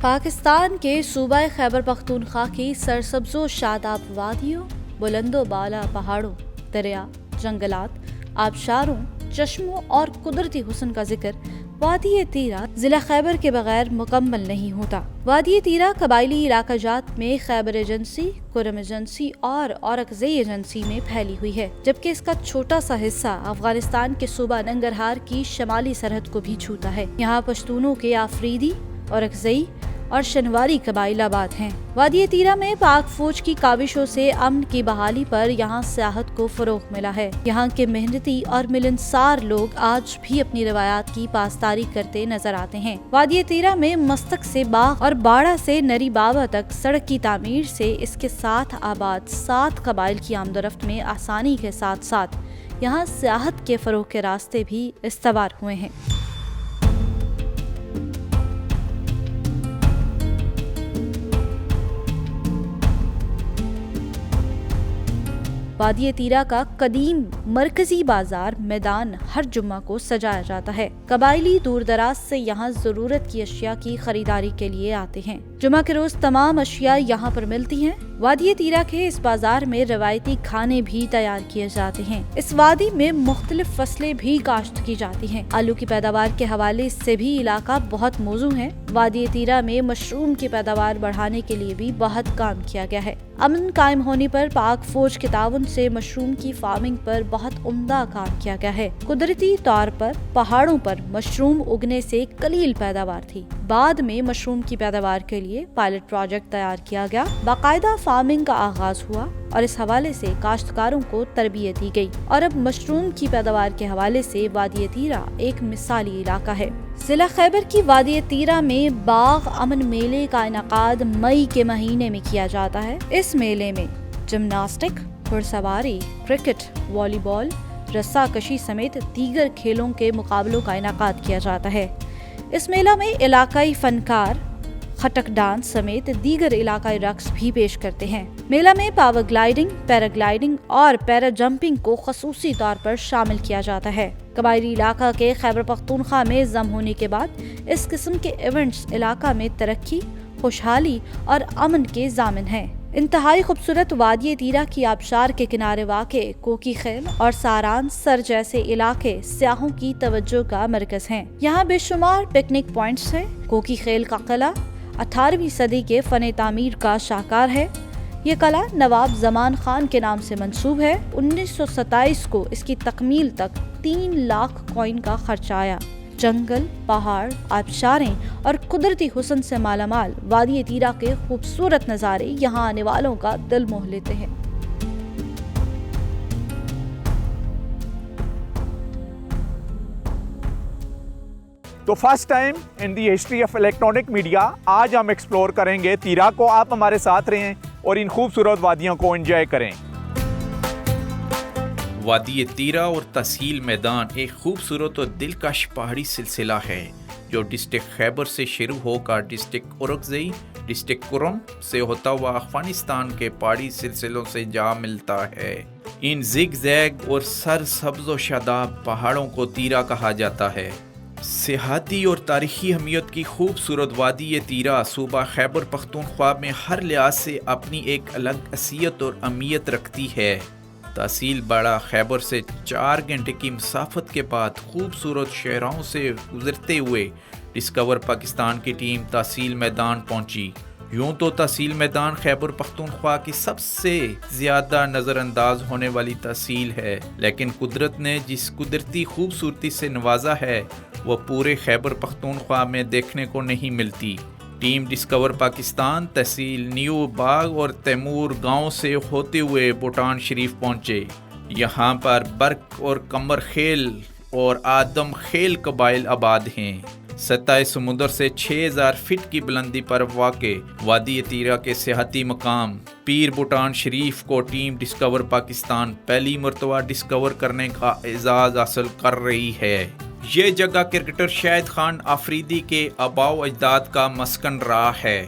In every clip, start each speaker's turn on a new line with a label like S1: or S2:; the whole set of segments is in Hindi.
S1: पाकिस्तान के सूबा खैबर पख्तूनख्वा की सरसब्ज़ो शादाब वादियों, बुलंदो बाला पहाड़ों, दरिया, जंगलात, आबशारों, चश्मों और कुदरती हुस्न का जिक्र वादी तीरा जिला खैबर के बगैर मुकम्मल नहीं होता। वादी तीरा कबायली इलाका जात में खैबर एजेंसी, कुरम एजेंसी और औरकज़ई एजेंसी में फैली हुई है, जबकि इसका छोटा सा हिस्सा अफगानिस्तान के सूबा नंगरहार की शमाली सरहद को भी छूता है। यहाँ पश्तूनों के आफरीदी, औरकज़ई और शनवारी कबाइलाबाद हैं। वादी तीरा में पाक फौज की काविशों से अमन की बहाली पर यहाँ सियाहत को फरोग मिला है। यहाँ के मेहनती और मिलनसार लोग आज भी अपनी रवायात की पासदारी करते नजर आते हैं। वादी तीरा में मस्तक से बाग और बाड़ा से नरी बाबा तक सड़क की तामीर से इसके साथ आबाद 7 कबाइल की आमदोरफ्त में आसानी के साथ साथ यहाँ सियाहत के फरोग के रास्ते भी इस्तवार हुए हैं। वादी तीरा का कदीम मरकजी बाजार मैदान हर जुम्मा को सजाया जाता है। कबायली दूर दराज से यहाँ जरूरत की अशिया की खरीदारी के लिए आते हैं। जुम्मा के रोज तमाम अशिया यहाँ पर मिलती हैं। वादी तीरा के इस बाजार में रवायती खाने भी तैयार किए जाते हैं। इस वादी में मुख्तलिफ फसलें भी काश्त की जाती हैं। आलू की पैदावार के हवाले से भी इलाका बहुत मौजू है। वादी तीरा में मशरूम की पैदावार बढ़ाने के लिए भी बहुत काम किया गया है। अमन कायम होने पर पाक फौज के ताउन से मशरूम की फार्मिंग पर बहुत उम्दा काम किया गया है। कुदरती तौर पर पहाड़ों पर मशरूम उगने से कलील पैदावार थी। बाद में मशरूम की पैदावार के लिए पायलट प्रोजेक्ट तैयार किया गया। बाकायदा फार्मिंग का आगाज हुआ और इस हवाले से काश्तकारों को तरबियत दी गई और अब मशरूम की पैदावार के हवाले से वादी तीरा एक मिसाली इलाका है। जिला खैबर की वादी तीरा में बाग अमन मेले का इनकाद मई के महीने में किया जाता है। इस मेले में जिम्नास्टिक, घुड़सवारी, क्रिकेट, वॉलीबॉल, रस्साकशी समेत दीगर खेलों के मुकाबलों का इनकाद किया जाता है। इस मेला में इलाकाई फनकार खटक डांस समेत दीगर इलाकाई रक्स भी पेश करते हैं। मेला में पावर ग्लाइडिंग, पैराग्लाइडिंग और पैरा जंपिंग को खसूसी तौर पर शामिल किया जाता है। कबायली इलाका के खैबर पख्तूनख्वा में जम होने के बाद इस किस्म के इवेंट्स इलाका में तरक्की, खुशहाली और अमन के जामिन हैं। इंतहाई खूबसूरत वादी तीरा की आबशार के किनारे वाक़े कोकी खेल और सारान सर जैसे इलाके सियाहों की तवज्जो का मरकज हैं। यहाँ बेशुमार पिकनिक पॉइंट्स हैं। कोकी खेल का किला 18वीं सदी के फन तामीर का शाहकार है। ये किला नवाब जमान खान के नाम से मंसूब है। 1927 को इसकी तकमील तक 3 लाख कॉइन का खर्चा आया। जंगल, पहाड़, आबशारें और कुदरती हुस्न से मालामाल वादी तीरा के खूबसूरत नज़ारे यहाँ आने वालों का दिल मोह लेते हैं।
S2: तो first time in the history of electronic media आज हम एक्सप्लोर करेंगे तीरा को। आप हमारे साथ रहें और इन खूबसूरत वादियों को एंजॉय करें।
S3: वादी तीरा और तहसील मैदान एक खूबसूरत और दिलकश पहाड़ी सिलसिला है जो डिस्ट्रिक्ट खैबर से शुरू होकर डिस्ट्रिक्ट औरकज़ई, डिस्ट्रिक्ट कुरम से होता हुआ अफगानिस्तान के पहाड़ी सिलसिलों से जा मिलता है। इन जिग जैग और सरसब्ज़ व शादाब पहाड़ों को तीरा कहा जाता है। सियाहती और तारीखी अहमियत की खूबसूरत वादी तीरा सूबा खैबर पख्तूनख्वा में हर लिहाज से अपनी एक अलग हैसियत और अहमियत रखती है। तहसील बड़ा खैबर से 4 घंटे की मुसाफत के बाद खूबसूरत शहरों से गुजरते हुए डिस्कवर पाकिस्तान की टीम तहसील मैदान पहुंची। यूं तो तहसील मैदान खैबर पख्तूनख्वा की सबसे ज़्यादा नज़रअंदाज होने वाली तहसील है, लेकिन कुदरत ने जिस कुदरती खूबसूरती से नवाजा है वह पूरे खैबर पख्तूनख्वा में देखने को नहीं मिलती। टीम डिस्कवर पाकिस्तान तहसील न्यू बाग और तैमूर गांव से होते हुए भूटान शरीफ पहुंचे। यहां पर बर्क और कमर खेल और आदम खेल कबाइल आबाद हैं। सतह समुद्र से 6000 फीट की बुलंदी पर वाक़े वादी तीरा के सियाहती मकाम पीर भूटान शरीफ को टीम डिस्कवर पाकिस्तान पहली मरतबा डिस्कवर करने का एजाज़ हासिल कर रही है। ये जगह क्रिकेटर शाहिद खान आफरीदी के आबाओ अजदाद का मस्कन रहा है।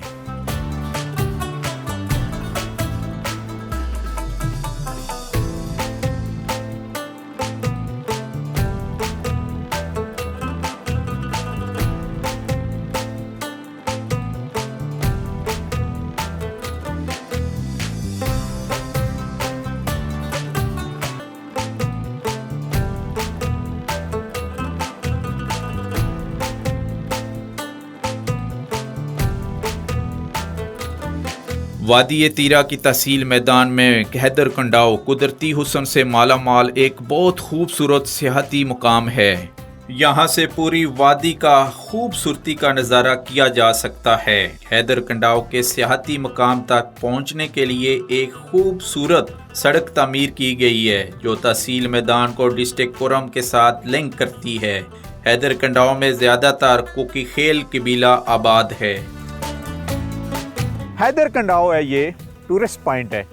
S3: वादी तीरा की तहसील मैदान में हैदर कंडाव कुदरती हुस्न से माला माल एक बहुत खूबसूरत सियाहती मुकाम है। यहाँ से पूरी वादी का खूबसूरती का नज़ारा किया जा सकता है। हैदर कंडाव के सियाहती मुकाम तक पहुँचने के लिए एक खूबसूरत सड़क तामीर की गई है जो तहसील मैदान को डिस्ट्रिक्ट कुरम के साथ लिंक करती है। हैदर कंडाव में ज़्यादातर कुकी खेल कबीला आबाद है।
S2: हैदर कंडाव है, ये टूरिस्ट पॉइंट है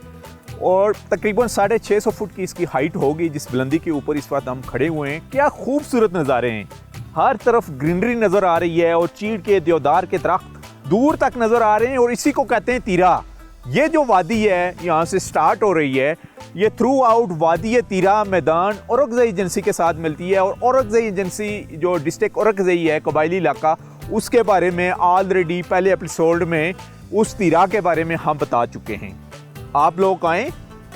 S2: और तकरीबन 650 फुट की इसकी हाइट होगी जिस बुलंदी के ऊपर इस वक्त हम खड़े हुए हैं। क्या खूबसूरत नज़ारे हैं, हर तरफ ग्रीनरी नज़र आ रही है और चीड़ के देवदार के दरख्त दूर तक नज़र आ रहे हैं और इसी को कहते हैं तीरा। ये जो वादी है यहाँ से स्टार्ट हो रही है, ये थ्रू आउट वादी तीरा मैदान औरकज़ई एजेंसी के साथ मिलती है और औरकज़ई एजेंसी जो डिस्ट्रिक्ट औरकज़ई है कबायली इलाका, उसके बारे में ऑलरेडी पहले एपिसोड में उस तीरा के बारे में हम बता चुके हैं। आप लोग आएँ,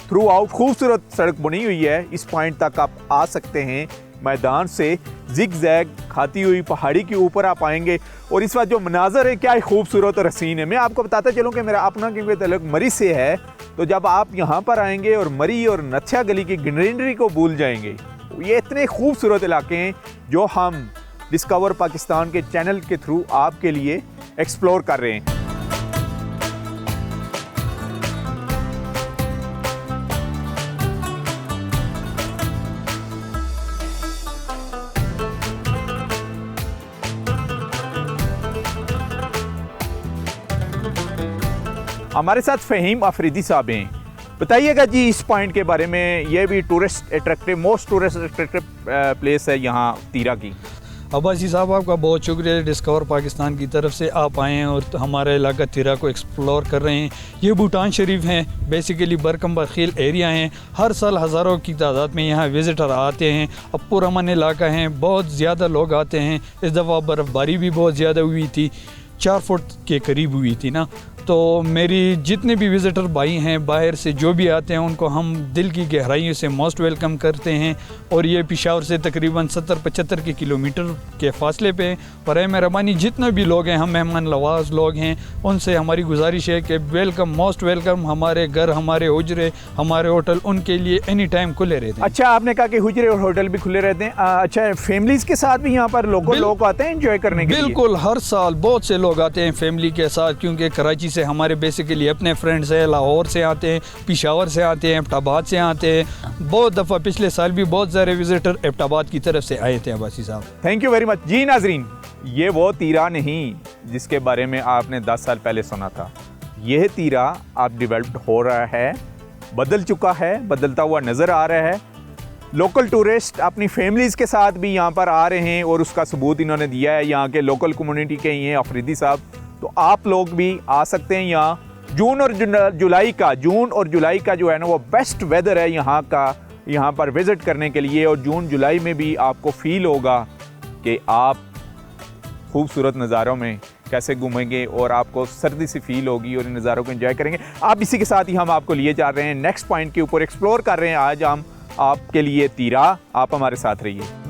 S2: थ्रू आउट खूबसूरत सड़क बनी हुई है, इस पॉइंट तक आप आ सकते हैं। मैदान से जिग जैग खाती हुई पहाड़ी के ऊपर आप आएंगे और इस वक्त जो मनाजर है क्या ही खूबसूरत और हसीन है। मैं आपको बताता चलूँ कि मेरा अपना क्योंकि तल्लुक मरी से है, तो जब आप यहाँ पर आएंगे और मरी और नच्छा गली की ग्रीनरी को भूल जाएंगे। ये इतने खूबसूरत इलाके हैं जो हम डिस्कवर पाकिस्तान के चैनल के थ्रू आपके लिए एक्सप्लोर कर रहे हैं। हमारे साथ फ़हीम अफरीदी साहब हैं, बताइएगा जी इस पॉइंट के बारे में। ये भी tourist attractive, most tourist attractive place है यहाँ तीरा की।
S4: अब्बासी साहब आपका बहुत शुक्रिया, डिस्कवर पाकिस्तान की तरफ से आप आए हैं और हमारा इलाका तीरा को एक्सप्लोर कर रहे हैं। ये भूटान शरीफ हैं, बेसिकली बरकम बरखील एरिया हैं। हर साल हज़ारों की तादाद में यहाँ विज़िटर आते हैं। अब पुरअमन इलाका है, बहुत ज़्यादा लोग आते हैं। इस दफ़ा बर्फ़बारी भी बहुत ज़्यादा हुई थी, 4 फुट के करीब हुई थी ना। तो मेरी जितने भी विज़िटर भाई हैं बाहर से जो भी आते हैं उनको हम दिल की गहराइयों से मोस्ट वेलकम करते हैं। और ये पेशावर से तकरीबन 70-75 के किलोमीटर के फासले पे बराए मेहरबानी जितने भी लोग हैं, हम मेहमान नवाज लोग हैं, उनसे हमारी गुजारिश है कि वेलकम, मोस्ट वेलकम। हमारे घर, हमारे हुजरे, हमारे होटल उनके लिए एनी टाइम खुले रहते हैं।
S2: अच्छा, आपने कहा कि हुजरे और होटल भी खुले रहते हैं। अच्छा, फैमिलीज़ के साथ भी यहाँ पर लोग आते हैं एंजॉय करने के लिए?
S4: बिल्कुल, हर साल बहुत से लोग आते हैं फैमिली के साथ, क्योंकि कराची से हमारे बेसिकली अपने फ्रेंड्स हैं, लाहौर से आते हैं, पेशावर से आते हैं, एबटाबाद से आते हैं। बहुत दफ़ा पिछले साल भी बहुत सारे विजिटर एबटाबाद की तरफ से आए थे। अब्बासी साहब
S2: थैंक यू वेरी मच। जी नाजरीन, ये वो तीरा नहीं जिसके बारे में आपने 10 साल पहले सुना था। यह तीरा अब डेवलप्ड हो रहा है, बदल चुका है, बदलता हुआ नज़र आ रहा है। लोकल टूरिस्ट अपनी फैमिलीज़ के साथ भी यहाँ पर आ रहे हैं और उसका सबूत इन्होंने दिया है। यहाँ के लोकल कम्युनिटी के ही हैं अफरीदी साहब, तो आप लोग भी आ सकते हैं यहाँ। जून और जुलाई का जो है ना वो बेस्ट वेदर है यहाँ का, यहाँ पर विज़िट करने के लिए। और जून जुलाई में भी आपको फील होगा कि आप खूबसूरत नज़ारों में कैसे घूमेंगे और आपको सर्दी से फील होगी और इन नज़ारों को एंजॉय करेंगे आप। इसी के साथ ही हम आपको लिए जा रहे हैं नेक्स्ट पॉइंट के ऊपर, एक्सप्लोर कर रहे हैं आज हम आपके लिए तीरा। आप हमारे साथ रहिए।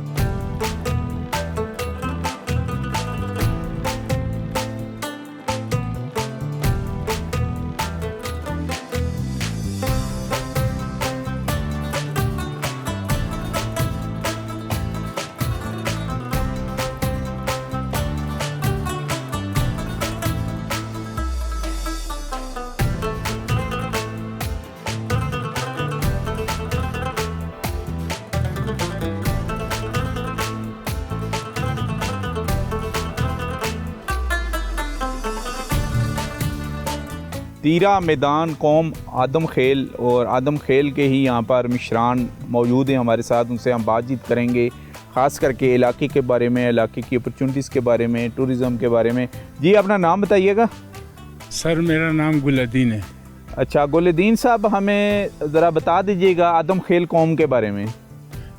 S2: तीरा मैदान कौम आदम खेल और आदम खेल के ही यहाँ पर मिशरान मौजूद हैं हमारे साथ, उनसे हम बातचीत करेंगे ख़ास करके इलाके के बारे में, इलाके की अपॉर्चुनिटीज़ के बारे में, टूरिज़म के बारे में। जी अपना नाम बताइएगा।
S5: सर मेरा नाम गुलदीन है।
S2: अच्छा गुलदीन साहब, हमें ज़रा बता दीजिएगा आदम खेल कौम के बारे में।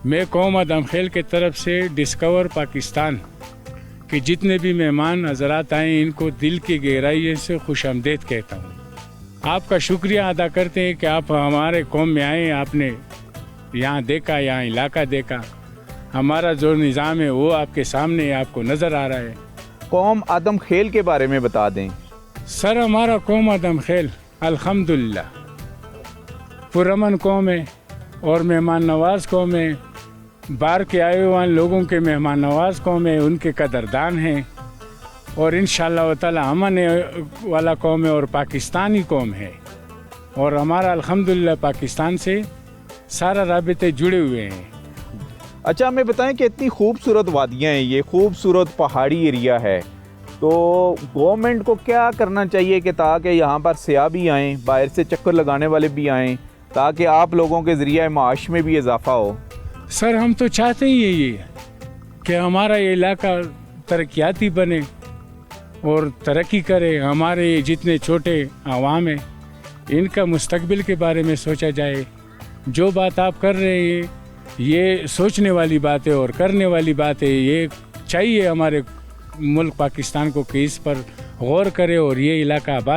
S5: मैं कौम आदम खेल के तरफ से डिस्कवर पाकिस्तान के जितने भी मेहमान हजरात आए इनको दिल की गहराई से खुशामदीद कहता हूँ। आपका शुक्रिया अदा करते हैं कि आप हमारे कौम में आए, आपने यहाँ देखा, यहाँ इलाका देखा। हमारा जो निज़ाम है वो आपके सामने आपको नज़र आ रहा है।
S2: कौम आदम खेल के बारे में बता दें।
S5: सर हमारा कौम आदम खेल अल्हम्दुलिल्लाह पुरअमन कौम है और मेहमान नवाज कौम है। बाहर के आए हुए लोगों के मेहमान नवाज कौम है, उनके कदरदान हैं और इंशाअल्लाह ताला अमन वाला कौम है और पाकिस्तानी कौम है। और हमारा अल्हम्दुलिल्लाह पाकिस्तान से सारा राबिते जुड़े हुए हैं।
S2: अच्छा, हमें बताएं कि इतनी खूबसूरत वादियाँ हैं, ये खूबसूरत पहाड़ी एरिया है, तो गवर्नमेंट को क्या करना चाहिए कि ताकि यहाँ पर सियाह भी आएँ, बाहर से चक्कर लगाने वाले भी आएँ, ताकि आप लोगों के ज़रिए माश में भी इजाफा हो?
S5: सर हम तो चाहते ही ये कि हमारा ये इलाका तरक्याती बने और तरक्की करे। हमारे जितने छोटे आवाम हैं इनका मुस्तकबिल के बारे में सोचा जाए। जो बात आप कर रहे हैं ये सोचने वाली बात है और करने वाली बात है। ये चाहिए हमारे मुल्क पाकिस्तान को कि इस पर गौर करे और ये इलाका आबाद